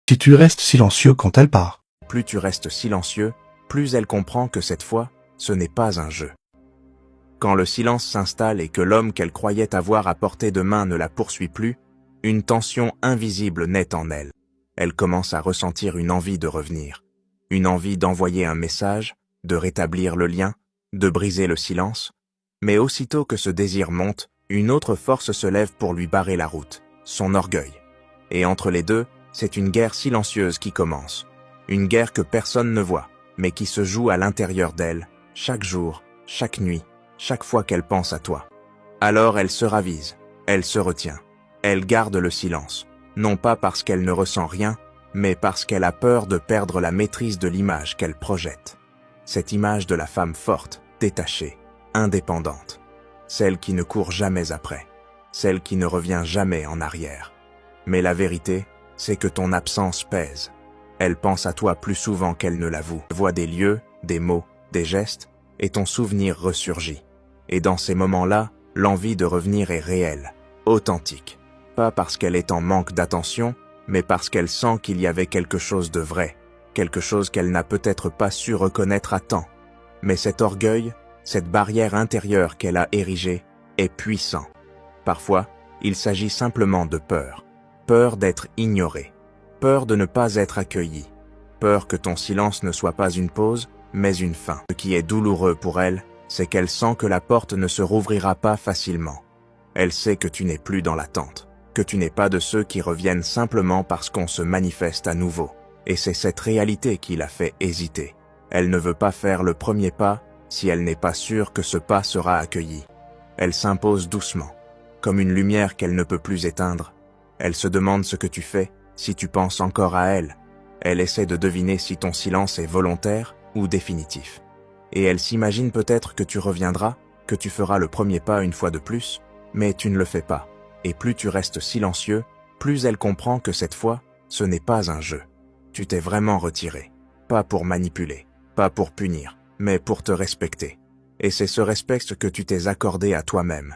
Si tu restes silencieux quand elle part. Plus tu restes silencieux, plus elle comprend que cette fois, ce n'est pas un jeu. Quand le silence s'installe et que l'homme qu'elle croyait avoir à portée de main ne la poursuit plus, une tension invisible naît en elle. Elle commence à ressentir une envie de revenir, une envie d'envoyer un message, de rétablir le lien, de briser le silence. Mais aussitôt que ce désir monte, une autre force se lève pour lui barrer la route, son orgueil. Et entre les deux, c'est une guerre silencieuse qui commence. Une guerre que personne ne voit, mais qui se joue à l'intérieur d'elle, chaque jour, chaque nuit, chaque fois qu'elle pense à toi. Alors elle se ravise, elle se retient, elle garde le silence, non pas parce qu'elle ne ressent rien, mais parce qu'elle a peur de perdre la maîtrise de l'image qu'elle projette. Cette image de la femme forte, détachée, indépendante, celle qui ne court jamais après, celle qui ne revient jamais en arrière. Mais la vérité, c'est que ton absence pèse. Elle pense à toi plus souvent qu'elle ne l'avoue. Elle voit des lieux, des mots, des gestes, et ton souvenir ressurgit. Et dans ces moments-là, l'envie de revenir est réelle, authentique. Pas parce qu'elle est en manque d'attention, mais parce qu'elle sent qu'il y avait quelque chose de vrai, quelque chose qu'elle n'a peut-être pas su reconnaître à temps. Mais cet orgueil, cette barrière intérieure qu'elle a érigée, est puissant. Parfois, il s'agit simplement de peur. Peur d'être ignoré, peur de ne pas être accueilli, peur que ton silence ne soit pas une pause, mais une fin. Ce qui est douloureux pour elle, c'est qu'elle sent que la porte ne se rouvrira pas facilement. Elle sait que tu n'es plus dans l'attente, que tu n'es pas de ceux qui reviennent simplement parce qu'on se manifeste à nouveau. Et c'est cette réalité qui la fait hésiter. Elle ne veut pas faire le premier pas si elle n'est pas sûre que ce pas sera accueilli. Elle s'impose doucement, comme une lumière qu'elle ne peut plus éteindre. Elle se demande ce que tu fais, si tu penses encore à elle. Elle essaie de deviner si ton silence est volontaire ou définitif. Et elle s'imagine peut-être que tu reviendras, que tu feras le premier pas une fois de plus, mais tu ne le fais pas. Et plus tu restes silencieux, plus elle comprend que cette fois, ce n'est pas un jeu. Tu t'es vraiment retiré. Pas pour manipuler, pas pour punir, mais pour te respecter. Et c'est ce respect que tu t'es accordé à toi-même.